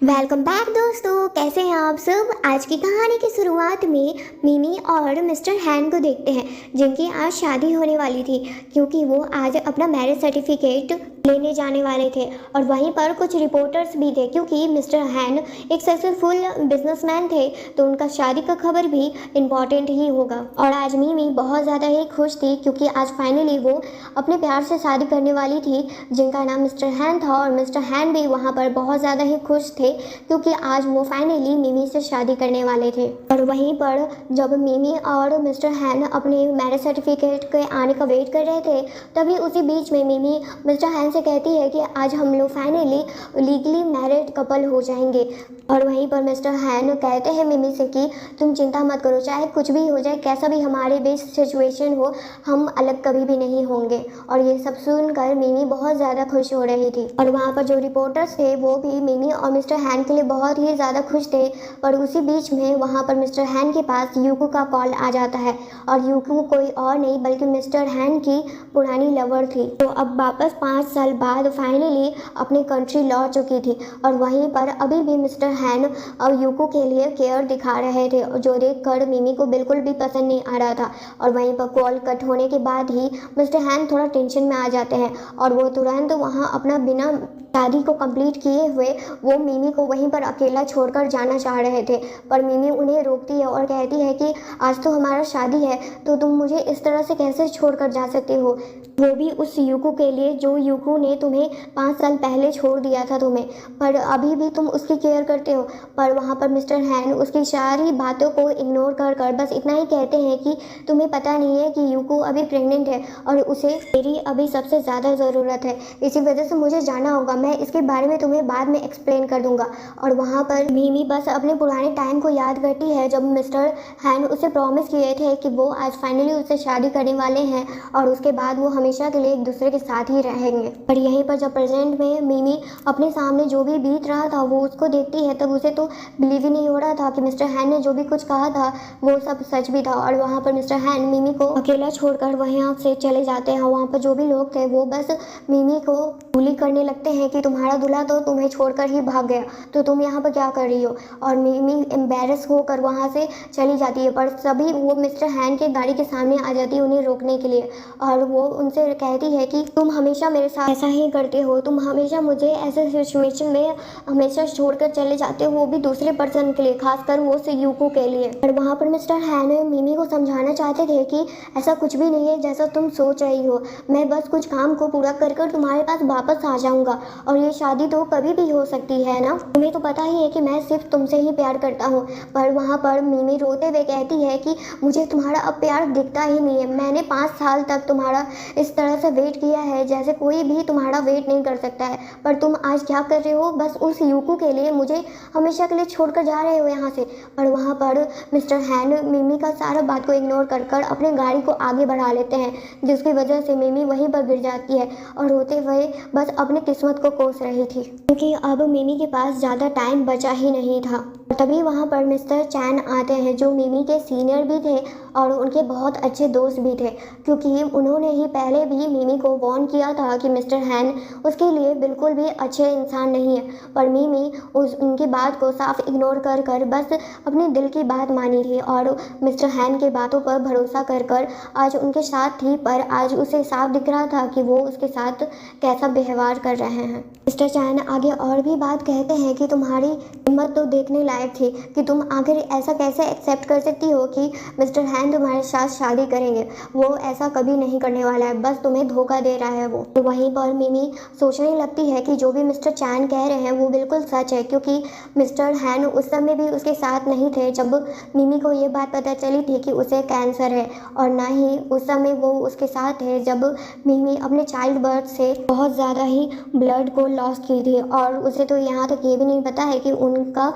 Welcome back दोस्तों, कैसे हैं आप सब। आज की कहानी की शुरुआत में मिमी और मिस्टर हैन को देखते हैं, जिनकी आज शादी होने वाली थी, क्योंकि वो आज अपना मैरिज सर्टिफिकेट लेने जाने वाले थे। और वहीं पर कुछ रिपोर्टर्स भी थे, क्योंकि मिस्टर हैन एक सक्सेसफुल बिजनेसमैन थे, तो उनका शादी का खबर भी इम्पॉर्टेंट ही होगा। और आज मिमी बहुत ज़्यादा ही खुश थी, क्योंकि आज फाइनली वो अपने प्यार से शादी करने वाली थी, जिनका नाम मिस्टर हैन था। और मिस्टर हैन भी वहाँ पर बहुत ज़्यादा ही खुश थे, क्योंकि आज वो फाइनली मिमी से शादी करने वाले थे। और वहीं पर जब मिमी और मिस्टर हैन अपने मैरिज सर्टिफिकेट के आने का वेट कर रहे थे, तभी उसी बीच में मिमी मिस्टर हैन से कहती है कि आज हम लोग फाइनली लीगली मैरिड कपल हो जाएंगे। और वहीं पर मिस्टर हैन कहते हैं मिमी से कि तुम चिंता मत करो, चाहे कुछ भी हो जाए, कैसा भी हमारे बीच सिचुएशन हो, हम अलग कभी भी नहीं होंगे। और ये सब सुनकर मिमी बहुत ज़्यादा खुश हो रही थी। और वहाँ पर जो रिपोर्टर्स थे वो भी मिमी और मिस्टर हैन के लिए बहुत ही ज़्यादा खुश थे। पर उसी बीच में वहाँ पर मिस्टर हैन के पास यूको का कॉल आ जाता है। और यूको कोई और नहीं बल्कि मिस्टर हैन की पुरानी लवर थी, तो अब वापस 5 साल बाद फाइनली अपने कंट्री लौट चुकी थी। और वहीं पर अभी भी मिस्टर हैन और यूको के लिए केयर दिखा रहे थे, जो देख कर मिमी को बिल्कुल भी पसंद नहीं आ रहा था। और वहीं पर कॉल कट होने के बाद ही मिस्टर हैन थोड़ा टेंशन में आ जाते हैं, और वो तुरंत वहाँ अपना बिना शादी को कंप्लीट किए हुए वो मिमी को वहीं पर अकेला छोड़कर जाना चाह रहे थे। पर मिमी उन्हें रोकती है और कहती है कि आज तो हमारा शादी है, तो तुम मुझे इस तरह से कैसे छोड़कर जा सकते हो, वो भी उस यूको के लिए जो यूको ने तुम्हें 5 साल पहले छोड़ दिया था तुम्हें, पर अभी भी तुम उसकी केयर करते हो। पर वहाँ पर मिस्टर हैन उसकी सारी बातों को इग्नोर कर कर बस इतना ही कहते हैं कि तुम्हें पता नहीं है कि यूको अभी प्रेग्नेंट है और उसे मेरी अभी सबसे ज़्यादा ज़रूरत है, इसी वजह से मुझे जाना होगा। मैं इसके बारे में तुम्हें बाद में एक्सप्लेन कर दूंगा। और वहाँ पर मिमी बस अपने पुराने टाइम को याद करती है, जब मिस्टर हैन उसे प्रॉमिस किए थे कि वो आज फाइनली उससे शादी करने वाले हैं और उसके बाद वो हमेशा के लिए एक दूसरे के साथ ही रहेंगे। पर यहीं पर जब प्रेजेंट में मिमी अपने सामने जो भी बीत रहा था वो उसको देखती है, तब उसे तो बिलीव ही नहीं हो रहा था कि मिस्टर हैन ने जो भी कुछ कहा था वो सब सच भी था। और वहाँ पर मिस्टर हैन मिमी को अकेला छोड़कर वहाँ से चले जाते हैं। वहाँ पर जो भी लोग थे वो बस मिमी को बुली करने लगते हैं कि तुम्हारा दूल्हा तो तुम्हें छोड़कर ही भाग गया, तो तुम यहाँ पर क्या कर रही हो। और मिमी एम्बेरस होकर वहाँ से चली जाती है, पर सभी वो मिस्टर हैन के गाड़ी के सामने आ जाती है उन्हें रोकने के लिए। और वो उनसे कहती है कि तुम हमेशा मेरे साथ ऐसा ही करते हो, तुम हमेशा मुझे ऐसे सिचुएशन में हमेशा छोड़कर चले जाते हो, वो भी दूसरे पर्सन के लिए, खासकर वो से यूको के लिए। और वहाँ पर मिस्टर हैन मिमी को समझाना चाहते थे कि ऐसा कुछ भी नहीं है जैसा तुम सोच रही हो, मैं बस कुछ काम को पूरा कर कर तुम्हारे पास वापस आ जाऊंगा, और ये शादी तो कभी भी हो सकती है ना, तुम्हें तो पता ही है कि मैं सिर्फ तुमसे ही प्यार करता हूँ। पर वहाँ पर मिमी रोते हुए कहती है कि मुझे तुम्हारा अब प्यार दिखता ही नहीं है, मैंने 5 साल तक तुम्हारा इस तरह से वेट किया है जैसे कोई भी तुम्हारा वेट नहीं कर सकता है, पर तुम आज क्या कर रहे हो, बस उस यूको के लिए मुझे हमेशा के लिए छोड़कर जा रहे हो यहाँ से। पर वहाँ पर मिस्टर हैन मिमी का सारा बात को इग्नोर कर कर अपने गाड़ी को आगे बढ़ा लेते हैं, जिसकी वजह से मिमी वहीं पर गिर जाती है और रोते हुए बस अपनी किस्मत को कोस रही थी, क्योंकि अब मिमी के पास ज़्यादा टाइम बचा ही नहीं था। तभी वहाँ पर मिस्टर चैन आते हैं, जो मिमी के सीनियर भी थे और उनके बहुत अच्छे दोस्त भी थे, क्योंकि उन्होंने ही पहले भी मिमी को वार्न किया था कि मिस्टर हैन उसके लिए बिल्कुल भी अच्छे इंसान नहीं है। पर मिमी उनकी बात को साफ इग्नोर कर कर बस अपने दिल की बात मानी थी और मिस्टर हैन के बातों पर भरोसा कर कर आज उनके साथ थी। पर आज उसे साफ दिख रहा था कि वो उसके साथ कैसा व्यवहार कर रहे हैं। मिस्टर चैन आगे और भी बात कहते हैं कि तुम्हारी हिम्मत तो देखने लायक थी, कि तुम आखिर ऐसा कैसे एक्सेप्ट कर सकती हो कि मिस्टर हैन तुम्हारे साथ शादी करेंगे, वो ऐसा कभी नहीं करने वाला है, बस तुम्हें धोखा दे रहा है वो। तो वहीं पर मिमी सोचने लगती है कि जो भी मिस्टर चैन कह रहे हैं वो बिल्कुल सच है, क्योंकि मिस्टर हैन उस समय भी उसके साथ नहीं थे जब मिमी को ये बात पता चली थी कि उसे कैंसर है, और ना ही उस समय वो उसके साथ थे जब मिमी अपने चाइल्ड बर्थ से बहुत ज़्यादा ही ब्लड को लॉस की थी। और उसे तो यहाँ तक ये भी नहीं पता है कि उनका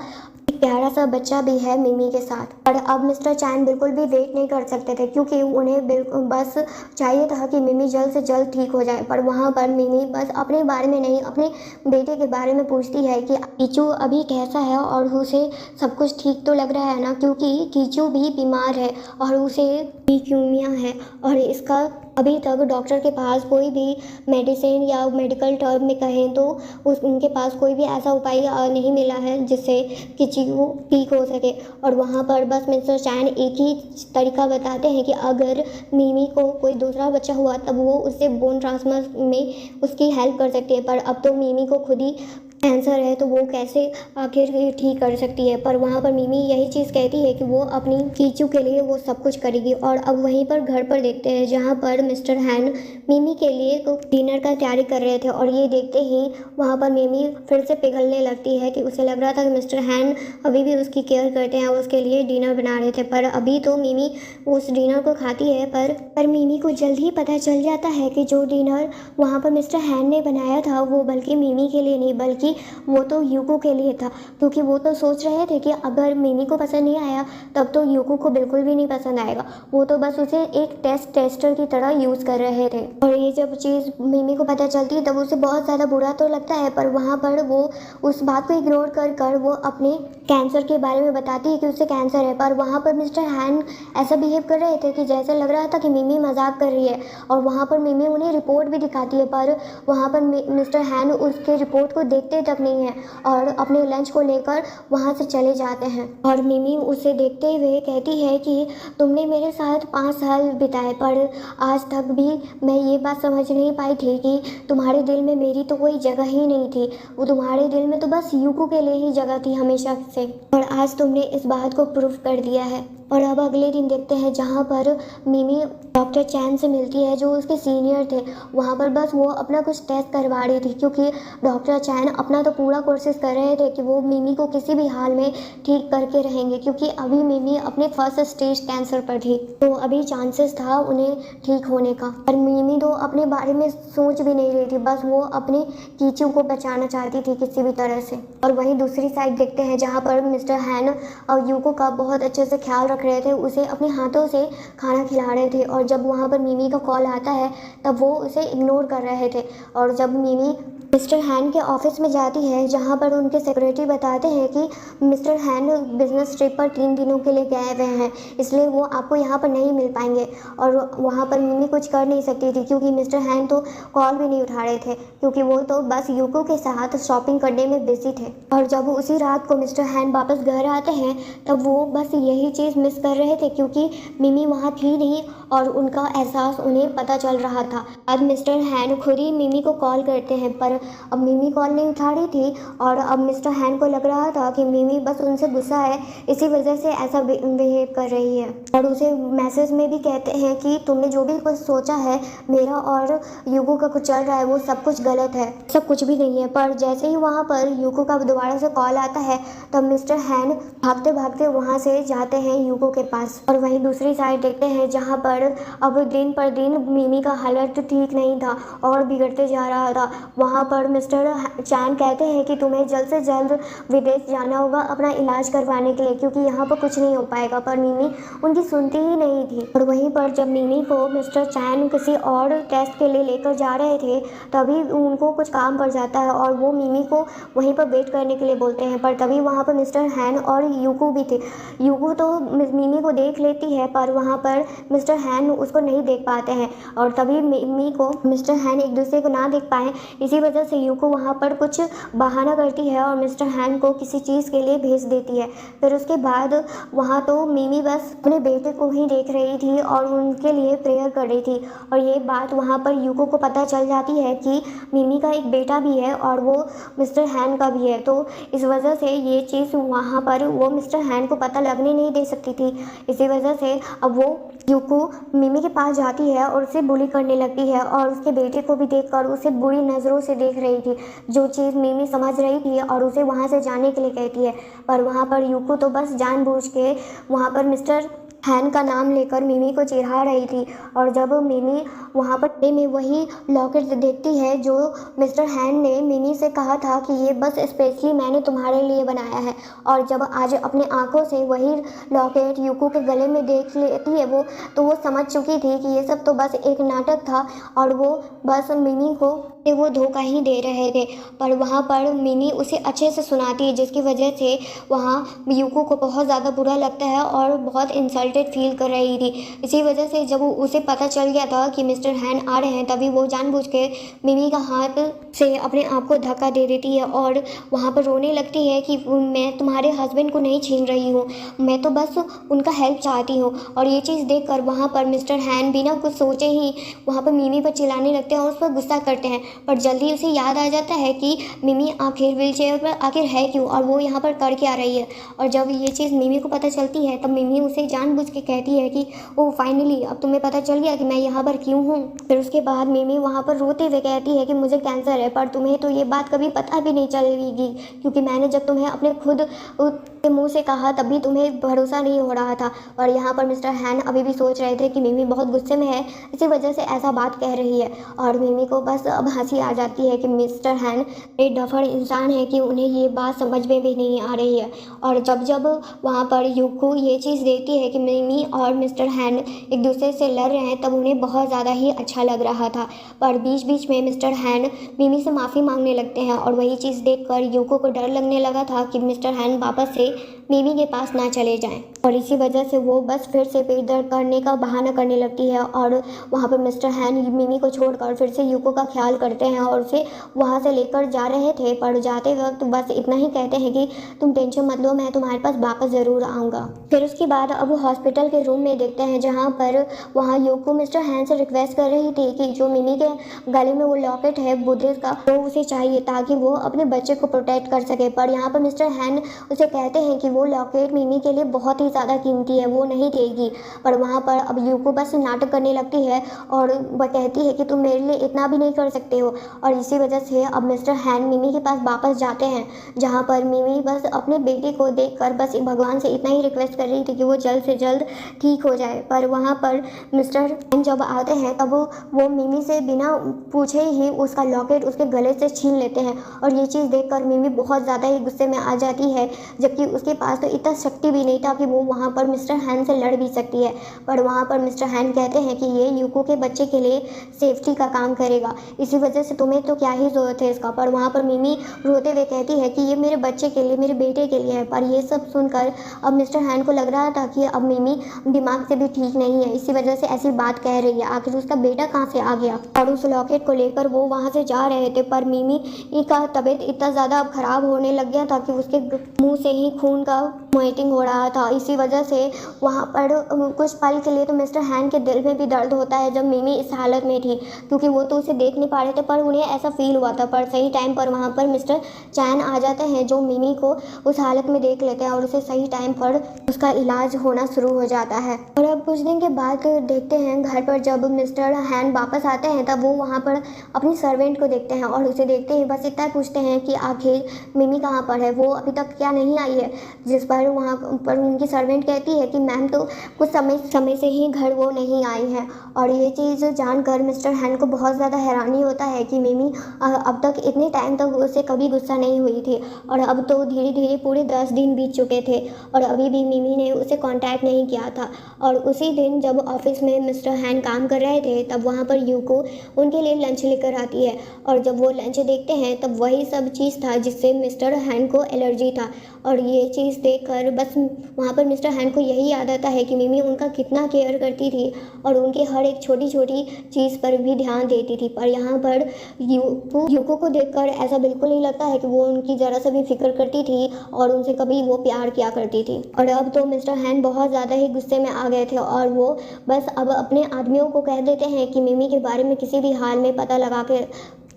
प्यारा सा बच्चा भी है मिमी के साथ। पर अब मिस्टर चैन बिल्कुल भी वेट नहीं कर सकते थे, क्योंकि उन्हें बिल्कुल बस चाहिए था कि मिमी जल्द से जल्द ठीक हो जाए। पर वहाँ पर मिमी बस अपने बारे में नहीं, अपने बेटे के बारे में पूछती है कि कीचू अभी कैसा है और उसे सब कुछ ठीक तो लग रहा है ना, क्योंकि कीचू भी बीमार है और उसे ल्यूकेमिया है और इसका अभी तक डॉक्टर के पास कोई भी मेडिसिन या मेडिकल टर्म में कहें तो उनके पास कोई भी ऐसा उपाय नहीं मिला है जिससे कि चीज़ ठीक हो सके। और वहाँ पर बस मिस्टर चैन एक ही तरीका बताते हैं कि अगर मिमी को कोई दूसरा बच्चा हुआ तब वो उससे बोन ट्रांसफर में उसकी हेल्प कर सकती है, पर अब तो मिमी को खुद ही कैंसर है तो वो कैसे आखिर ये ठीक कर सकती है। पर वहाँ पर मिमी यही चीज़ कहती है कि वो अपनी चीचू के लिए वो सब कुछ करेगी। और अब वहीं पर घर पर देखते हैं जहाँ पर मिस्टर हैन मिमी के लिए डिनर का तैयारी कर रहे थे, और ये देखते ही वहाँ पर मिमी फिर से पिघलने लगती है कि उसे लग रहा था कि मिस्टर हैन अभी भी उसकी केयर करते हैं, उसके लिए डिनर बना रहे थे। पर अभी तो मिमी उस डिनर को खाती है, पर मिमी को जल्द ही पता चल जाता है कि जो डिनर वहाँ पर मिस्टर हैन ने बनाया था वो बल्कि मिमी के लिए नहीं बल्कि वो तो यूको के लिए था, क्योंकि वो तो सोच रहे थे कि अगर मिमी को पसंद नहीं आया तब तो यूको को बिल्कुल भी नहीं पसंद आएगा। वो तो बस उसे एक टेस्टर की तरह यूज़ कर रहे थे। और ये जब चीज़ मिमी को पता चलती है तब उसे बहुत ज़्यादा बुरा तो लगता है, पर वहाँ पर वो उस बात को इग्नोर कर वो अपने कैंसर के बारे में बताती है कि उसे कैंसर है। पर वहाँ पर मिस्टर हैन ऐसा बिहेव कर रहे थे कि जैसे लग रहा था कि मिमी मजाक कर रही है, और वहाँ पर मिमी उन्हें रिपोर्ट भी दिखाती है, पर वहाँ पर मिस्टर हैन उसके रिपोर्ट को देखते तक नहीं है और अपने लंच को लेकर वहाँ से चले जाते हैं। और मिमी उसे देखते हुए कहती है कि तुमने मेरे साथ 5 साल बिताए, पर आज तक भी मैं ये बात समझ नहीं पाई थी कि तुम्हारे दिल में मेरी तो कोई जगह ही नहीं थी, वो तुम्हारे दिल में तो बस यूको के लिए ही जगह थी हमेशा से, और आज तुमने इस बात को प्रूफ कर दिया है। और अब अगले दिन देखते हैं जहाँ पर मिमी डॉक्टर चैन से मिलती है जो उसके सीनियर थे। वहाँ पर बस वो अपना कुछ टेस्ट करवा रही थी, क्योंकि डॉक्टर चैन अपना तो पूरा कोशिश कर रहे थे कि वो मिमी को किसी भी हाल में ठीक करके रहेंगे, क्योंकि अभी मिमी अपने फर्स्ट स्टेज कैंसर पर थी, तो अभी चांसेस था उन्हें ठीक होने का। पर मिमी तो अपने बारे में सोच भी नहीं रही थी, बस वो अपने कीचू को बचाना चाहती थी किसी भी तरह से। और वहीं दूसरी साइड देखते हैं जहाँ पर मिस्टर हैन और यूको का बहुत अच्छे से ख्याल रख रहे थे, उसे अपने हाथों से खाना खिला रहे थे। और जब वहाँ पर मिमी का कॉल आता है तब वो उसे इग्नोर कर रहे थे। और जब मिमी मिस्टर हैन के ऑफिस में जाती है जहाँ पर उनके सेक्रेटरी बताते हैं कि मिस्टर हैन बिजनेस ट्रिप पर 3 दिनों के लिए गए हुए हैं, इसलिए वो आपको यहाँ पर नहीं मिल पाएंगे। और वहाँ पर मिमी कुछ कर नहीं सकती थी, क्योंकि मिस्टर हैन तो कॉल भी नहीं उठा रहे थे, क्योंकि वो तो बस यूको के साथ शॉपिंग करने में बिजी थे। और जब उसी रात को मिस्टर हैन वापस घर आते हैं तब वो बस यही चीज़ मिस कर रहे थे, क्योंकि मिमी वहाँ थी नहीं और उनका एहसास उन्हें पता चल रहा था। अब मिस्टर हैन खुद ही मिमी को कॉल करते हैं, पर अब मिमी कॉल नहीं उठा रही थी, और अब मिस्टर हैन को लग रहा था कि मिमी बस उनसे गुस्सा है, इसी वजह से ऐसा बिहेव कर रही है। और उसे मैसेज में भी कहते हैं कि तुमने जो भी कुछ सोचा है मेरा और यूको का कुछ चल रहा है वो सब कुछ गलत है, सब कुछ भी नहीं है। पर जैसे ही वहाँ पर यूको का दोबारा से कॉल आता है तब मिस्टर हैन भागते भागते वहाँ से जाते हैं यूको के पास। और वहीं दूसरी साइड देखते हैं जहाँ पर अब दिन पर दिन मिमी का हालत ठीक नहीं था और बिगड़ते जा रहा था। वहाँ पर मिस्टर चैन कहते हैं कि तुम्हें जल्द से जल्द विदेश जाना होगा अपना इलाज करवाने के लिए, क्योंकि यहाँ पर कुछ नहीं हो पाएगा। पर मिमी उनकी सुनती ही नहीं थी। और वहीं पर जब मिमी को मिस्टर चैन किसी और टेस्ट के लिए लेकर जा रहे थे तभी उनको कुछ काम पड़ जाता है और वो मिमी को वहीं पर वेट करने के लिए बोलते हैं। पर तभी वहाँ पर मिस्टर हैन और यूको भी थे। यूको तो मिमी को देख लेती है, पर वहाँ पर मिस्टर हैन उसको नहीं देख पाते हैं, और तभी मिमी को मिस्टर हैन एक दूसरे को ना देख पाए, इसी वजह से यूको वहाँ पर कुछ बहाना करती है और मिस्टर हैन को किसी चीज़ के लिए भेज देती है। फिर उसके बाद वहाँ तो मिमी बस अपने बेटे को ही देख रही थी और उनके लिए प्रेयर कर रही थी। और ये बात वहाँ पर यूको को पता चल जाती है कि मिमी का एक बेटा भी है और वो मिस्टर हैन का भी है, तो इस वजह से ये चीज़ वहाँ पर वो मिस्टर हैन को पता लगने नहीं दे सकती थी। इसी वजह से अब वो यूको मिमी के पास जाती है और उसे बुली करने लगती है और उसके बेटे को भी देखकर उसे बुरी नज़रों से देख रही थी, जो चीज़ मिमी समझ रही थी और उसे वहाँ से जाने के लिए कहती है। पर वहाँ पर यूको तो बस जानबूझ के वहाँ पर मिस्टर हैन का नाम लेकर मिमी को चिढ़ा रही थी। और जब मिमी वहाँ पर में वही लॉकेट देखती है जो मिस्टर हैन ने मिमी से कहा था कि ये बस स्पेशली मैंने तुम्हारे लिए बनाया है, और जब आज अपने आंखों से वही लॉकेट यूको के गले में देख लेती है वो, तो वो समझ चुकी थी कि ये सब तो बस एक नाटक था और वो बस मिमी को वो धोखा ही दे रहे थे। पर वहाँ पर मिमी उसे अच्छे से सुनाती है, जिसकी वजह से वहाँ यूको को बहुत ज़्यादा बुरा लगता है और बहुत इंसल्ट एक्साइटेड फील कर रही थी। इसी वजह से जब उसे पता चल गया था कि मिस्टर हैन आ रहे हैं, तभी वो जानबूझ के मिमी का हाथ से अपने आप को धक्का दे देती है और वहाँ पर रोने लगती है कि मैं तुम्हारे हस्बैंड को नहीं छीन रही हूँ, मैं तो बस उनका हेल्प चाहती हूँ। और ये चीज़ देखकर वहाँ पर मिस्टर हैन बिना कुछ सोचे ही वहाँ पर मिमी पर चिल्लाने लगते हैं और उस पर गुस्सा करते हैं। पर जल्दी उसे याद आ जाता है कि मिमी आखिर व्हीलचेयर पर आखिर है क्यों और वो यहाँ पर कर क्या रही है। और जब ये चीज़ मिमी को पता चलती है तब मिमी उसे जानबूझ के कहती है कि ओ फाइनली अब तुम्हें पता चल गया कि मैं यहाँ पर क्यों हूँ। फिर उसके बाद मिमी वहाँ पर रोते हुए कहती है कि मुझे कैंसर है, पर तुम्हें तो ये बात कभी पता भी नहीं चलेगी, क्योंकि मैंने जब तुम्हें अपने खुद के मुंह से कहा तब भी तुम्हें भरोसा नहीं हो रहा था। और यहाँ पर मिस्टर हैन अभी भी सोच रहे थे कि मिमी बहुत गुस्से में है, इसी वजह से ऐसा बात कह रही है। और मिमी को बस अब हंसी आ जाती है कि मिस्टर हैन एक डफर इंसान है कि उन्हें ये बात समझ में भी नहीं आ रही है। और जब जब वहाँ पर यूको ये चीज़ देखती है कि मिमी और मिस्टर हैन एक दूसरे से लड़ रहे हैं, तब उन्हें बहुत ज़्यादा ही अच्छा लग रहा था। पर बीच बीच में मिस्टर हैन मिमी से माफ़ी मांगने लगते हैं और वही चीज़ देखकर यूको को डर लगने लगा था कि मिस्टर हैन वापस से मिमी के पास ना चले जाएं। और इसी वजह से वो बस फिर से पेट दर्द करने का बहाना करने लगती है और वहाँ पर मिस्टर हैन मिमी को छोड़कर फिर से यूको का ख्याल करते हैं और उसे वहाँ से लेकर जा रहे थे। पर जाते वक्त बस इतना ही कहते हैं कि तुम टेंशन मत लो, मैं तुम्हारे पास वापस ज़रूर आऊँगा। फिर उसके बाद अब हॉस्पिटल के रूम में देखते हैं जहाँ पर वहाँ यूको मिस्टर हैन से रिक्वेस्ट कर रही थी कि जो मिमी के गले में वो लॉकेट है बुद्धिस्ट का, वो उसे चाहिए ताकि वो अपने बच्चे को प्रोटेक्ट कर सके। पर यहाँ पर मिस्टर हैन उसे कहते हैं कि वो लॉकेट मिमी के लिए बहुत ही ज़्यादा कीमती है, वो नहीं देगी। पर वहाँ पर अब यूको बस नाटक करने लगती है और वह कहती है कि तुम मेरे लिए इतना भी नहीं कर सकते हो। और इसी वजह से अब मिस्टर हैन मिमी के पास वापस जाते हैं, जहाँ पर मिमी बस अपने बेटे को देखकर बस भगवान से इतना ही रिक्वेस्ट कर रही थी कि वो जल्द से जल्द ठीक हो जाए। पर वहाँ पर मिस्टर हैन जब आते हैं तब वो मिमी से बिना पूछे ही उसका लॉकेट उसके गले से छीन लेते हैं। और ये चीज़ देखकर मिमी बहुत ज़्यादा ही गुस्से में आ जाती है, जबकि उसके पास तो इतना शक्ति भी नहीं था कि वो वहाँ पर मिस्टर हैन से लड़ भी सकती है। पर वहाँ पर मिस्टर हैन कहते हैं कि ये यूको के बच्चे के लिए सेफ्टी का काम करेगा, इसी वजह से तुम्हें तो क्या ही ज़रूरत है इसका। पर वहाँ पर मिमी रोते हुए कहती है कि ये मेरे बच्चे के लिए, मेरे बेटे के लिए है। पर ये सब सुनकर अब मिस्टर हैन को लग रहा था कि अब मिमी दिमाग से भी ठीक नहीं है, इसी वजह से ऐसी बात कह रही है, आखिर उसका बेटा कहाँ से आ गया। और उस लॉकेट को लेकर वो वहाँ से जा रहे थे, पर मिमी का तबीयत इतना ज़्यादा अब ख़राब होने लग गया था कि उसके मुँह से ही खून का वॉमिटिंग हो रहा था। इसी वजह से वहाँ पर कुछ पल के लिए तो मिस्टर हैन के दिल में भी दर्द होता है जब मिमी इस हालत में थी, क्योंकि वो तो उसे देख नहीं पा रहे थे, पर उन्हें ऐसा फील हुआ था। पर सही टाइम पर वहाँ पर मिस्टर चैन आ जाते हैं, जो मिमी को उस हालत में देख लेते हैं और उसे सही टाइम पर उसका इलाज होना शुरू हो जाता है। और अब कुछ दिन के बाद देखते हैं घर पर जब मिस्टर हैन वापस आते हैं, तब वो वहाँ पर अपनी सर्वेंट को देखते हैं और उसे देखते ही बस इतना पूछते हैं कि आखिर मिमी कहाँ पर है, वो अभी तक क्या नहीं आई है। जिस पर वहाँ पर उनकी सर्वेंट कहती है कि मैम तो कुछ समय से ही घर वो नहीं आई है। और ये चीज़ जानकर मिस्टर हैन को बहुत ज़्यादा हैरानी होता है कि मिमी अब तक इतने टाइम तक उससे कभी गुस्सा नहीं हुई थी, और अब तो धीरे धीरे पूरे 10 दिन बीत चुके थे और अभी भी मिमी ने उसे कांटेक्ट नहीं किया था। और उसी दिन जब ऑफिस में मिस्टर हैन काम कर रहे थे, तब वहाँ पर यूको उनके लिए लंच लेकर आती है और जब वो लंच देखते हैं तब वही सब चीज़ था जिससे मिस्टर हैन को एलर्जी था। और ये चीज़ देखकर बस वहाँ पर मिस्टर हैन को यही याद आता है कि मिमी उनका कितना केयर करती थी और उनके हर एक छोटी छोटी चीज़ पर भी ध्यान देती थी। पर यहाँ पर यूको को देखकर ऐसा बिल्कुल नहीं लगता है कि वो उनकी ज़रा सा भी फिक्र करती थी और उनसे कभी वो प्यार किया करती थी। और अब तो मिस्टर हैन बहुत ज़्यादा ही गुस्से में आ गए थे और वो बस अब अपने आदमियों को कह देते हैं कि मिमी के बारे में किसी भी हाल में पता लगा के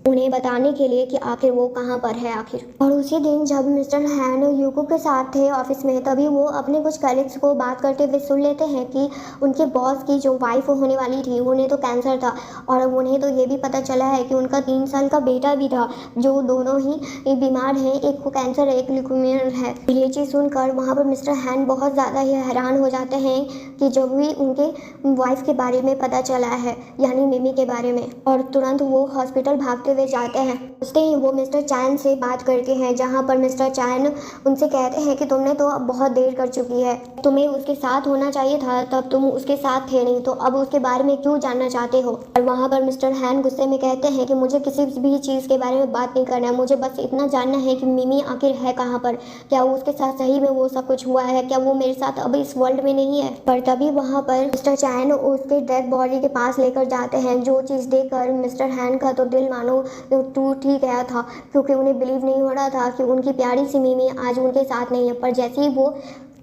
उन्हें बताने के लिए कि आखिर वो कहाँ पर है आखिर। और उसी दिन जब मिस्टर हैन यूको के साथ थे ऑफिस में, तभी वो अपने कुछ कलीग्स को बात करते हुए सुन लेते हैं कि उनके बॉस की जो वाइफ होने वाली थी उन्हें तो कैंसर था, और उन्हें तो ये भी पता चला है कि उनका 3 साल का बेटा भी था, जो दोनों ही बीमार हैं, एक को कैंसर है, एक ल्यूकेमिया है। ये चीज़ सुनकर वहाँ पर मिस्टर हैन बहुत ज़्यादा ही हैरान हो जाते हैं कि जब भी उनके वाइफ के बारे में पता चला है, यानी मिमी के बारे में, और तुरंत वो हॉस्पिटल भागते हुए जाते हैं। उससे ही वो मिस्टर चैन से बात करते हैं, जहाँ पर मिस्टर चैन उनसे कहते हैं कि तुमने तो अब बहुत देर कर चुकी है, तुम्हें उसके साथ होना चाहिए था, तब तुम उसके साथ थे नहीं, तो अब उसके बारे में क्यों जानना चाहते हो। और वहाँ पर मिस्टर हैन गुस्से में कहते हैं कि मुझे किसी भी चीज़ के बारे में बात नहीं करना है, मुझे बस इतना जानना है कि मिमी आखिर है कहाँ पर, क्या उसके साथ सही में वो सब कुछ हुआ है, क्या वो मेरे साथ अब इस वर्ल्ड में नहीं है। पर तभी वहाँ पर मिस्टर चैन उसके डेड बॉडी के पास लेकर जाते हैं, जो चीज़ देखकर मिस्टर हैन का तो दिल मानो टूट ही गया था, क्योंकि उन्हें बिलीव नहीं हो रहा था कि उनकी प्यारी सी मिमी आज उनके साथ नहीं है। पर जैसे ही वो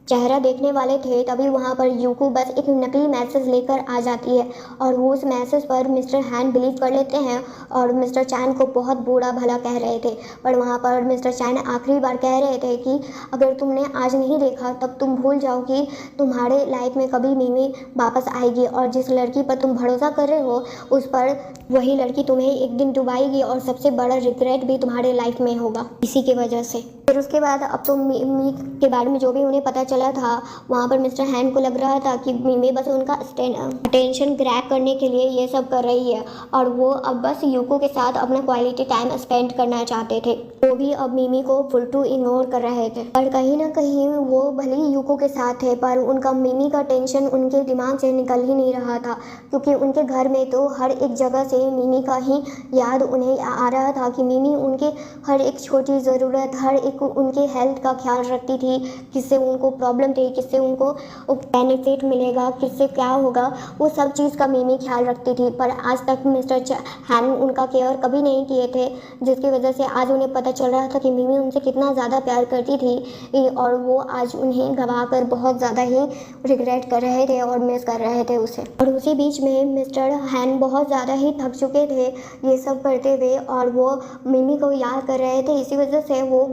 चेहरा देखने वाले थे, तभी वहाँ पर यूको बस एक नकली मैसेज लेकर आ जाती है, और वो उस मैसेज पर मिस्टर हैन बिलीव कर लेते हैं और मिस्टर चैन को बहुत बुरा भला कह रहे थे। पर वहाँ पर मिस्टर चैन आखिरी बार कह रहे थे कि अगर तुमने आज नहीं देखा तब तुम भूल जाओ कि तुम्हारे लाइफ में कभी मिमी वापस आएगी, और जिस लड़की पर तुम भरोसा कर रहे हो उस पर वही लड़की तुम्हें एक दिन डुबाएगी, और सबसे बड़ा रिग्रेट भी तुम्हारे लाइफ में होगा इसी की वजह से। फिर उसके बाद अब तो मिमी के बारे में जो भी उन्हें पता चला था, वहाँ पर मिस्टर हैन को लग रहा था कि मिमी बस उनका अटेंशन ग्रैब करने के लिए ये सब कर रही है, और वो अब बस यूको के साथ अपना क्वालिटी टाइम स्पेंड करना चाहते थे। वो भी अब मिमी को फुल टू इग्नोर कर रहे थे, पर कहीं ना कहीं वो भले ही यूको के साथ थे, पर उनका मिमी का टेंशन उनके दिमाग से निकल ही नहीं रहा था, क्योंकि उनके घर में तो हर एक जगह से मिमी का ही याद उन्हें आ रहा था कि मिमी उनके हर एक छोटी ज़रूरत, हर एक उनके हेल्थ का ख्याल रखती थी, किससे उनको प्रॉब्लम थी, किससे उनको बेनिफिट मिलेगा, किससे क्या होगा, वो सब चीज़ का मिमी ख्याल रखती थी। पर आज तक मिस्टर हैन उनका केयर कभी नहीं किए थे, जिसकी वजह से आज उन्हें पता चल रहा था कि मिमी उनसे कितना ज़्यादा प्यार करती थी, और वो आज उन्हें गवा कर बहुत ज़्यादा ही रिग्रेट कर रहे थे और मिस कर रहे थे उसे। और उसी बीच में मिस्टर हैन बहुत ज़्यादा ही थक चुके थे ये सब करते हुए, और वो मिमी को याद कर रहे थे, इसी वजह से वो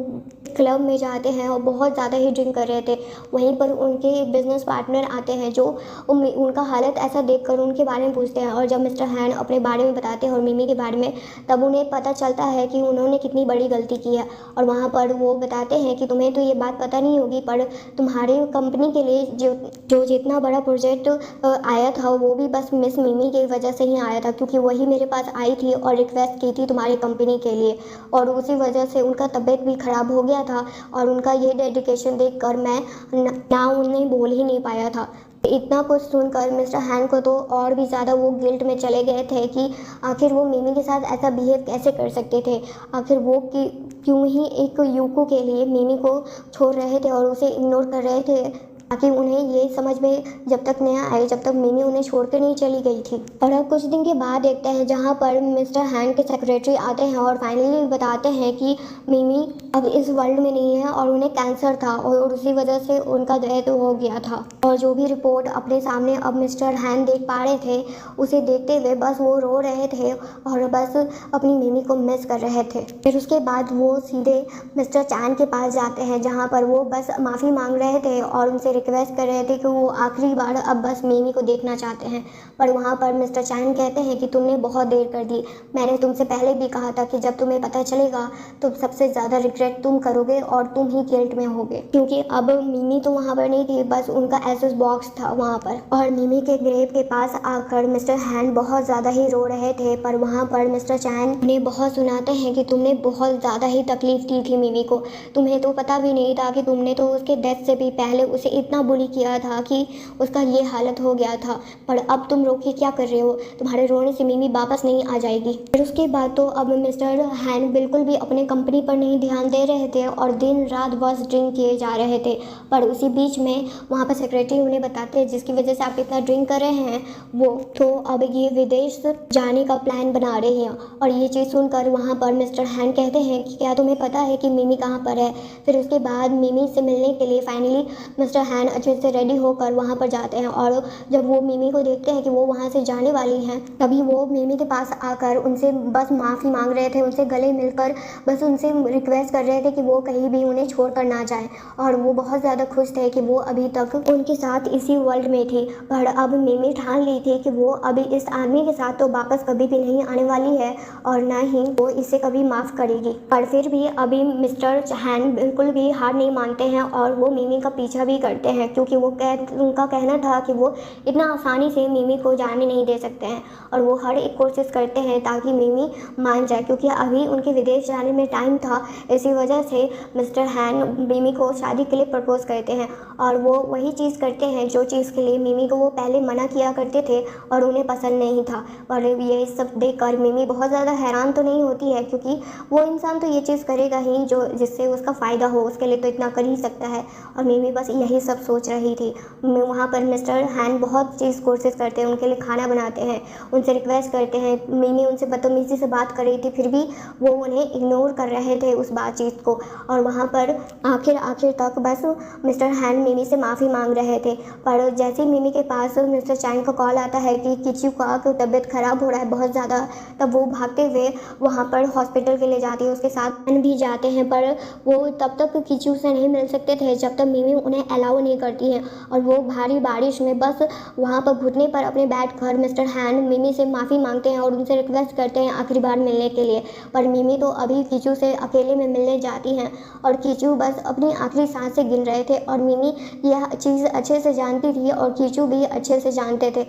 क्लब में जाते हैं और बहुत ज़्यादा ही ड्रिंक कर रहे थे। वहीं पर उनके बिजनेस पार्टनर आते हैं, जो उनका हालत ऐसा देखकर उनके बारे में पूछते हैं, और जब मिस्टर हैन अपने बारे में बताते हैं और मिमी के बारे में, तब उन्हें पता चलता है कि उन्होंने कितनी बड़ी गलती की है। और वहाँ पर वो बताते हैं कि तुम्हें तो ये बात पता नहीं होगी, पर तुम्हारी कंपनी के लिए जो जितना बड़ा प्रोजेक्ट आया था वो भी बस मिस मिमी की वजह से ही आया था, क्योंकि वही मेरे पास आई थी और रिक्वेस्ट की थी तुम्हारी कंपनी के लिए, और उसी वजह से उनका तबीयत भी ख़राब हो गया था, और उनका ये डेडिकेशन देखकर मैं ना उन्हें बोल ही नहीं पाया था। इतना कुछ सुनकर मिस्टर हैन को तो और भी ज़्यादा वो गिल्ट में चले गए थे कि आखिर वो मिमी के साथ ऐसा बिहेव कैसे कर सकते थे, आखिर वो क्यों ही एक यूको के लिए मिमी को छोड़ रहे थे और उसे इग्नोर कर रहे थे, ताकि उन्हें ये समझ में जब तक नया आए जब तक मिमी उन्हें छोड़ कर नहीं चली गई थी। और अब कुछ दिन के बाद देखते हैं जहाँ पर मिस्टर हैन के सेक्रेटरी आते हैं और फाइनली बताते हैं कि मिमी अब इस वर्ल्ड में नहीं है और उन्हें कैंसर था, और उसी वजह से उनका डेथ हो गया था। और जो भी रिपोर्ट अपने सामने अब मिस्टर हैन देख पा रहे थे, उसे देखते हुए बस वो रो रहे थे और बस अपनी मिमी को मिस कर रहे थे। फिर उसके बाद वो सीधे मिस्टर चैन के पास जाते हैं, जहाँ पर वो बस माफ़ी मांग रहे थे और उनसे रिक्वेस्ट कर रहे थे कि वो आखिरी बार अब बस मिमी को देखना चाहते हैं। पर वहाँ पर मिस्टर चैन कहते हैं कि तुमने बहुत देर कर दी, मैंने तुमसे पहले भी कहा था कि जब तुम्हें पता चलेगा तो सबसे ज़्यादा रिग्रेट तुम करोगे और तुम ही गिल्ट में होगे, क्योंकि अब मिमी तो वहाँ पर नहीं थी, बस उनका एसेस बॉक्स था वहाँ पर। और मिमी के ग्रेव के पास आकर मिस्टर हैन बहुत ज़्यादा ही रो रहे थे, पर वहाँ पर मिस्टर चैन उन्हें बहुत सुनाते हैं कि तुमने बहुत ज़्यादा ही तकलीफ़ दी थी मिमी को, तुम्हें तो पता भी नहीं था कि तुमने तो उसके डेथ से भी पहले उसे इतना बुली किया था कि उसका ये हालत हो गया था, पर अब तुम रो के क्या कर रहे हो, तुम्हारे रोने से मिमी वापस नहीं आ जाएगी। फिर उसके बाद तो अब मिस्टर हैन बिल्कुल भी अपने कंपनी पर नहीं ध्यान दे रहे थे और दिन रात बस ड्रिंक किए जा रहे थे। पर उसी बीच में वहाँ पर सेक्रेटरी उन्हें बताते हैं जिसकी वजह से आप इतना ड्रिंक कर रहे हैं वो तो अब ये विदेश जाने का प्लान बना रहे हैं। और ये चीज़ सुनकर वहाँ पर मिस्टर हैन कहते हैं कि क्या तुम्हें पता है कि मिमी कहाँ पर है। फिर उसके बाद मिमी से मिलने के लिए फाइनली मिस्टर हैन अच्छे से रेडी होकर वहाँ पर जाते हैं, और जब वो मिमी को देखते हैं कि वो वहाँ से जाने वाली हैं, तभी वो मिमी के पास आकर उनसे बस माफ़ी मांग रहे थे, उनसे गले मिलकर बस उनसे रिक्वेस्ट कर रहे थे कि वो कहीं भी उन्हें छोड़ कर ना जाए। और वो बहुत ज़्यादा खुश थे कि वो अभी तक उनके साथ इसी वर्ल्ड में थी, पर अब मिमी ठान ली थी कि वो अभी इस आदमी के साथ तो वापस कभी भी नहीं आने वाली है और ना ही वो इसे कभी माफ़ करेगी। पर फिर भी अभी मिस्टर हैन बिल्कुल भी हार नहीं मानते हैं और वो मिमी का पीछा भी करते करते हैं, क्योंकि उनका कहना था कि वो इतना आसानी से मिमी को जाने नहीं दे सकते हैं और वो हर एक कोशिश करते हैं ताकि मिमी मान जाए, क्योंकि अभी उनके विदेश जाने में टाइम था। इसी वजह से मिस्टर हैन मिमी को शादी के लिए प्रपोज करते हैं और वो वही चीज़ करते हैं जो चीज़ के लिए मिमी को वो पहले मना किया करते थे और उन्हें पसंद नहीं था। और ये सब देखकर मिमी बहुत ज़्यादा हैरान तो नहीं होती है, क्योंकि वो इंसान तो ये चीज़ करेगा ही जो जिससे उसका फ़ायदा हो, उसके लिए तो इतना कर ही सकता है। और मिमी बस यही सब सोच रही थी। वहाँ पर मिस्टर हैन बहुत चीज़ कोशिश करते हैं, उनके लिए खाना बनाते हैं, उनसे रिक्वेस्ट करते हैं। मिमी उनसे बदतमीज़ी से बात कर रही थी, फिर भी वो उन्हें इग्नोर कर रहे थे उस बातचीत को। और वहाँ पर आखिर तक बस मिस्टर हैन मिमी से माफ़ी मांग रहे थे। पर जैसे ही मिमी के पास मिस्टर चैन का कॉल आता है कि किचू का तबीयत ख़राब हो रहा है बहुत ज़्यादा, तब वो भागते हुए वहाँ पर हॉस्पिटल के लिए जाती है, उसके साथ भी जाते हैं। पर वो तब तक किचू से नहीं मिल सकते थे जब तक मिमी उन्हें अलाउ नहीं करती है। और वो भारी बारिश में बस वहाँ पर घुटने पर अपने बैठकर मिस्टर हैन मिमी से माफ़ी मांगते हैं और उनसे रिक्वेस्ट करते हैं आखिरी बार मिलने के लिए। पर मिमी तो अभी किचू से अकेले में मिलने जाती हैं और किचू बस अपनी आखिरी सांस से गिन रहे थे और मिमी यह चीज़ अच्छे से जानती थी और किचू भी अच्छे से जानते थे।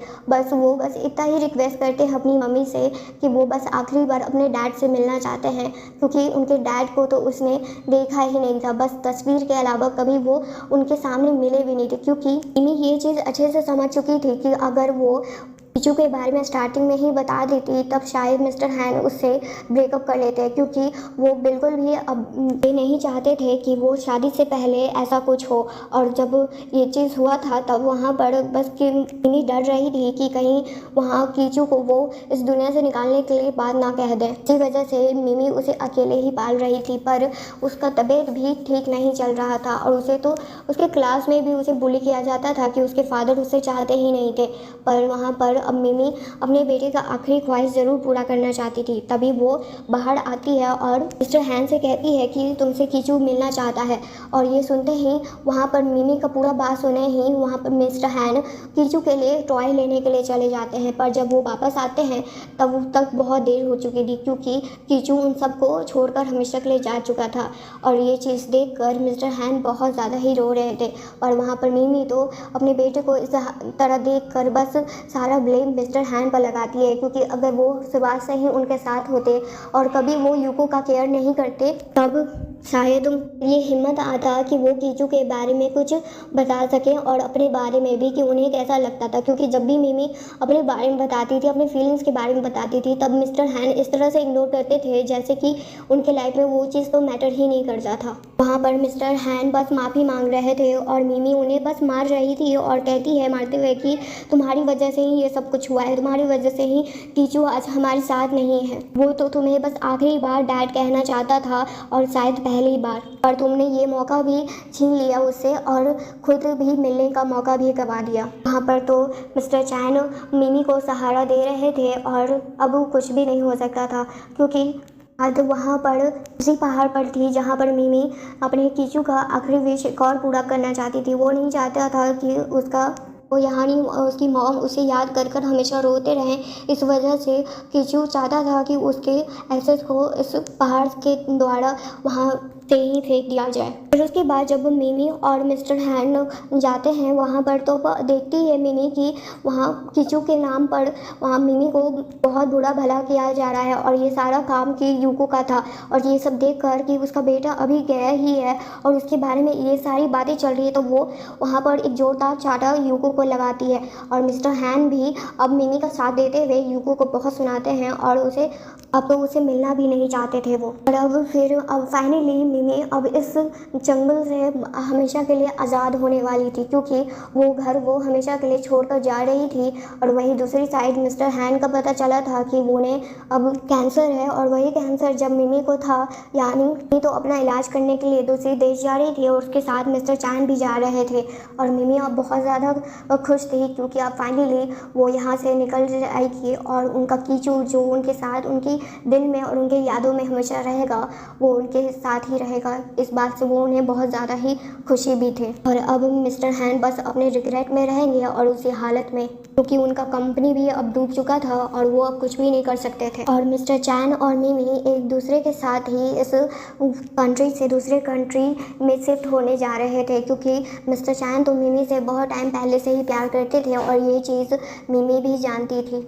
वो बस इतना ही रिक्वेस्ट करते हैं अपनी मम्मी से कि वो बस आखिरी बार अपने डैड से मिलना चाहते हैं, क्योंकि उनके डैड को तो उसने देखा ही नहीं था, बस तस्वीर के अलावा कभी वो उनके सामने मिले भी नहीं थे। क्योंकि मिमी ये चीज़ अच्छे से समझ चुकी थी कि अगर वो किचू के बारे में स्टार्टिंग में ही बता देती तब शायद मिस्टर हैन उससे ब्रेकअप कर लेते, क्योंकि वो बिल्कुल भी अब ये नहीं चाहते थे कि वो शादी से पहले ऐसा कुछ हो। और जब ये चीज़ हुआ था तब वहाँ पर बस मिमी डर रही थी कि कहीं वहाँ किचू को वो इस दुनिया से निकालने के लिए बात ना कह दें। इसी वजह से मिमी उसे अकेले ही पाल रही थी, पर उसका तबीयत भी ठीक नहीं चल रहा था और उसे तो उसके क्लास में भी उसे बुली किया जाता था कि उसके फादर उसे चाहते ही नहीं थे। पर वहाँ पर अब मिमी अपने बेटे का आखिरी ख्वाहिश ज़रूर पूरा करना चाहती थी। तभी वो बाहर आती है और मिस्टर हैन से कहती है कि तुमसे किचू मिलना चाहता है। और ये सुनते ही वहाँ पर मिमी का पूरा बात सुने ही वहाँ पर मिस्टर हैन किचू के लिए टॉय लेने के लिए चले जाते हैं। पर जब वो वापस आते हैं तब तक बहुत देर हो चुकी थी, क्योंकि किचू उन सबको छोड़कर हमेशा के लिए जा चुका था। और ये चीज़ देखकर मिस्टर हैन बहुत ज़्यादा ही रो रहे थे। और वहाँ पर मिमी तो अपने बेटे को इस तरह देखकर बस सारा ब्लेम मिस्टर हैन पर लगाती है, क्योंकि अगर वो शुरुआत से ही उनके साथ होते और कभी वो यूको का केयर नहीं करते तब शायद ये हिम्मत आता कि वो किचू के बारे में कुछ बता सकें और अपने बारे में भी कि उन्हें कैसा लगता था। क्योंकि जब भी मिमी अपने बारे में बताती थी, अपने फीलिंग्स के बारे में बताती थी, तब मिस्टर हैन इस तरह से इग्नोर करते थे जैसे कि उनके लाइफ में वो चीज़ तो मैटर ही नहीं करता था। वहाँ पर मिस्टर हैन बस माफ़ी मांग रहे थे और मिमी उन्हें बस मार रही थी और कहती है मारते हुए कि तुम्हारी वजह से ही ये सब कुछ हुआ है, तुम्हारी वजह से ही किचू आज हमारे साथ नहीं है। वो तो तुम्हें बस आखिरी बार डैड कहना चाहता था और शायद पहली बार, पर तुमने ये मौका भी छीन लिया उससे और खुद भी मिलने का मौका भी गंवा दिया। वहाँ पर तो मिस्टर चैन मिमी को सहारा दे रहे थे और अब कुछ भी नहीं हो सकता था, क्योंकि आज वहाँ पर उसी पहाड़ पर थी जहाँ पर मिमी अपने किचू का आखिरी विश एक और पूरा करना चाहती थी। वो नहीं चाहता था कि वो यहाँ नहीं उसकी मॉम उसे याद कर कर हमेशा रोते रहें। इस वजह से किचू चाहता था कि उसके एसेस को इस पहाड़ के द्वारा वहाँ से ही फेंक दिया जाए। फिर उसके बाद जब मिमी और मिस्टर हैन जाते हैं वहाँ पर तो देखती है मिमी कि वहाँ किचू के नाम पर वहाँ मिमी को बहुत बुरा भला किया जा रहा है और ये सारा काम कि यूको का था। और ये सब देखकर कि उसका बेटा अभी गया ही है और उसके बारे में ये सारी बातें चल रही है, तो वो वहाँ पर एक जोरदार चाटा यूको को लगाती है। और मिस्टर हैन भी अब मिमी का साथ देते हुए यूको को बहुत सुनाते हैं और अब तो उसे मिलना भी नहीं चाहते थे वो। और अब फाइनली मिमी अब इस जंगल से हमेशा के लिए आज़ाद होने वाली थी, क्योंकि वो घर वो हमेशा के लिए छोड़कर जा रही थी। और वहीं दूसरी साइड मिस्टर हैन का पता चला था कि उन्हें अब कैंसर है और वही कैंसर जब मिमी को था, यानी तो अपना इलाज करने के लिए दूसरे देश जा रही थी और उसके साथ मिस्टर चैन भी जा रहे थे। और मिमी अब बहुत ज़्यादा खुश थी, क्योंकि अब फाइनली वो यहाँ से निकल जाएगी और उनका कीचू जो उनके साथ उनकी दिल में और उनके यादों में हमेशा रहेगा वो उनके साथ ही रहेगा। इस बात से वो उन्हें बहुत ज़्यादा ही खुशी भी थे। और अब मिस्टर हैन बस अपने रिग्रेट में रहेंगे और उसी हालत में, क्योंकि उनका कंपनी भी अब डूब चुका था और वो अब कुछ भी नहीं कर सकते थे। और मिस्टर चैन और मिमी एक दूसरे के साथ ही इस कंट्री से दूसरे कंट्री में शिफ्ट होने जा रहे थे, क्योंकि मिस्टर चैन तो मिमी से बहुत टाइम पहले से ही प्यार करते थे और ये चीज़ मिमी भी जानती थी।